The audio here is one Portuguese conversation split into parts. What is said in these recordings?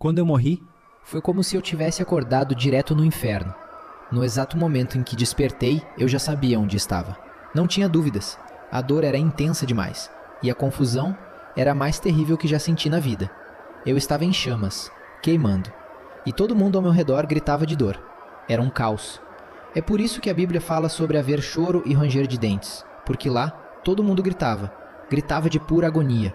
Quando eu morri, foi como se eu tivesse acordado direto no inferno. No exato momento em que despertei, eu já sabia onde estava. Não tinha dúvidas. A dor era intensa demais. E a confusão era a mais terrível que já senti na vida. Eu estava em chamas, queimando. E todo mundo ao meu redor gritava de dor. Era um caos. É por isso que a Bíblia fala sobre haver choro e ranger de dentes. Porque lá, todo mundo gritava. Gritava de pura agonia.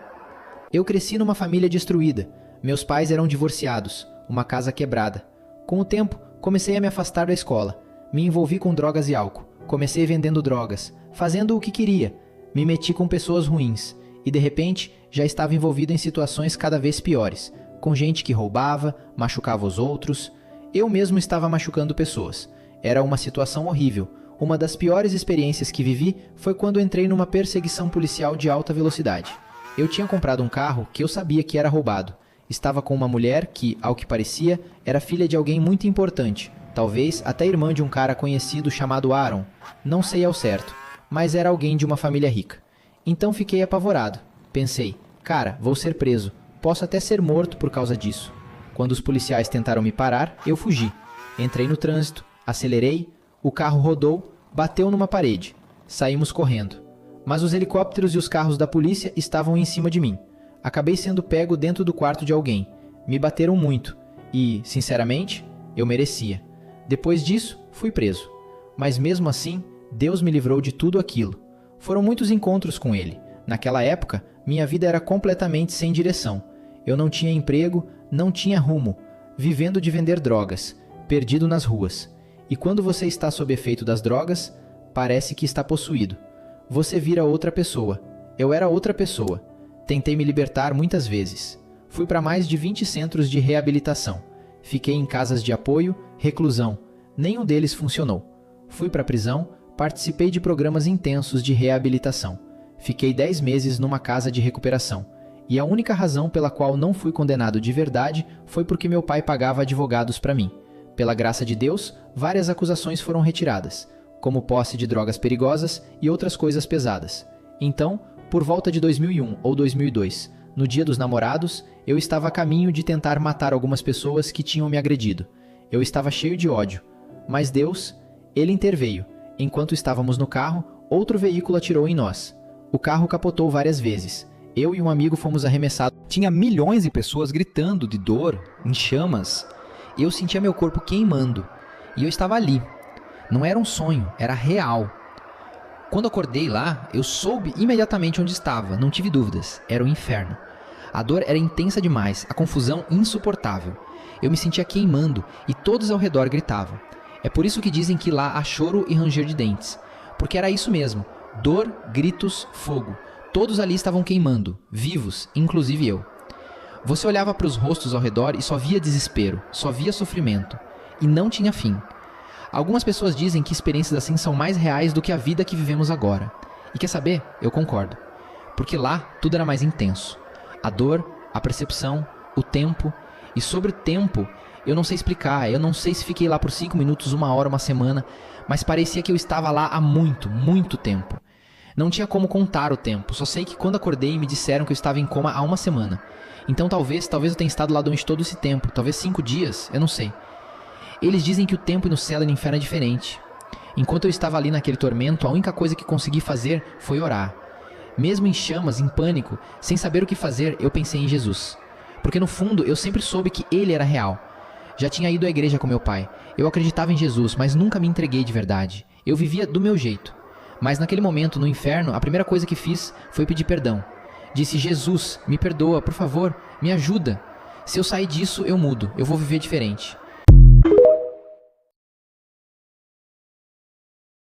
Eu cresci numa família destruída. Meus pais eram divorciados, uma casa quebrada. Com o tempo, comecei a me afastar da escola. Me envolvi com drogas e álcool. Comecei vendendo drogas, fazendo o que queria. Me meti com pessoas ruins. E de repente, já estava envolvido em situações cada vez piores. Com gente que roubava, machucava os outros. Eu mesmo estava machucando pessoas. Era uma situação horrível. Uma das piores experiências que vivi foi quando entrei numa perseguição policial de alta velocidade. Eu tinha comprado um carro que eu sabia que era roubado. Estava com uma mulher que, ao que parecia, era filha de alguém muito importante. Talvez até irmã de um cara conhecido chamado Aaron. Não sei ao certo, mas era alguém de uma família rica. Então fiquei apavorado. Pensei, cara, vou ser preso. Posso até ser morto por causa disso. Quando os policiais tentaram me parar, eu fugi. Entrei no trânsito, acelerei, o carro rodou, bateu numa parede. Saímos correndo. Mas os helicópteros e os carros da polícia estavam em cima de mim. Acabei sendo pego dentro do quarto de alguém. Me bateram muito. E, sinceramente, eu merecia. Depois disso, fui preso. Mas mesmo assim, Deus me livrou de tudo aquilo. Foram muitos encontros com Ele. Naquela época, minha vida era completamente sem direção. Eu não tinha emprego, não tinha rumo, vivendo de vender drogas, perdido nas ruas. E quando você está sob efeito das drogas, parece que está possuído. Você vira outra pessoa. Eu era outra pessoa. Tentei me libertar muitas vezes. Fui para mais de 20 centros de reabilitação. Fiquei em casas de apoio, reclusão. Nenhum deles funcionou. Fui para a prisão, participei de programas intensos de reabilitação. Fiquei 10 meses numa casa de recuperação. E a única razão pela qual não fui condenado de verdade foi porque meu pai pagava advogados para mim. Pela graça de Deus, várias acusações foram retiradas, como posse de drogas perigosas e outras coisas pesadas. Então, por volta de 2001 ou 2002, no Dia dos Namorados, eu estava a caminho de tentar matar algumas pessoas que tinham me agredido. Eu estava cheio de ódio. Mas Deus, Ele interveio. Enquanto estávamos no carro, outro veículo atirou em nós. O carro capotou várias vezes. Eu e um amigo fomos arremessados. Tinha milhões de pessoas gritando de dor, em chamas. Eu sentia meu corpo queimando. E eu estava ali. Não era um sonho, era real. Quando acordei lá, eu soube imediatamente onde estava, não tive dúvidas, era o inferno. A dor era intensa demais, a confusão insuportável. Eu me sentia queimando e todos ao redor gritavam. É por isso que dizem que lá há choro e ranger de dentes. Porque era isso mesmo, dor, gritos, fogo. Todos ali estavam queimando, vivos, inclusive eu. Você olhava para os rostos ao redor e só via desespero, só via sofrimento. E não tinha fim. Algumas pessoas dizem que experiências assim são mais reais do que a vida que vivemos agora. E quer saber? Eu concordo. Porque lá tudo era mais intenso. A dor, a percepção, o tempo. E sobre o tempo, eu não sei explicar. Eu não sei se fiquei lá por 5 minutos, 1 hora, 1 semana. Mas parecia que eu estava lá há muito, muito tempo. Não tinha como contar o tempo. Só sei que quando acordei me disseram que eu estava em coma há 1 semana. Então talvez eu tenha estado lá durante todo esse tempo. Talvez 5 dias, eu não sei. Eles dizem que o tempo no céu e no inferno é diferente. Enquanto eu estava ali naquele tormento, a única coisa que consegui fazer foi orar. Mesmo em chamas, em pânico, sem saber o que fazer, eu pensei em Jesus. Porque no fundo, eu sempre soube que Ele era real. Já tinha ido à igreja com meu pai. Eu acreditava em Jesus, mas nunca me entreguei de verdade. Eu vivia do meu jeito. Mas naquele momento, no inferno, a primeira coisa que fiz foi pedir perdão. Disse, Jesus, me perdoa, por favor, me ajuda. Se eu sair disso, eu mudo, eu vou viver diferente.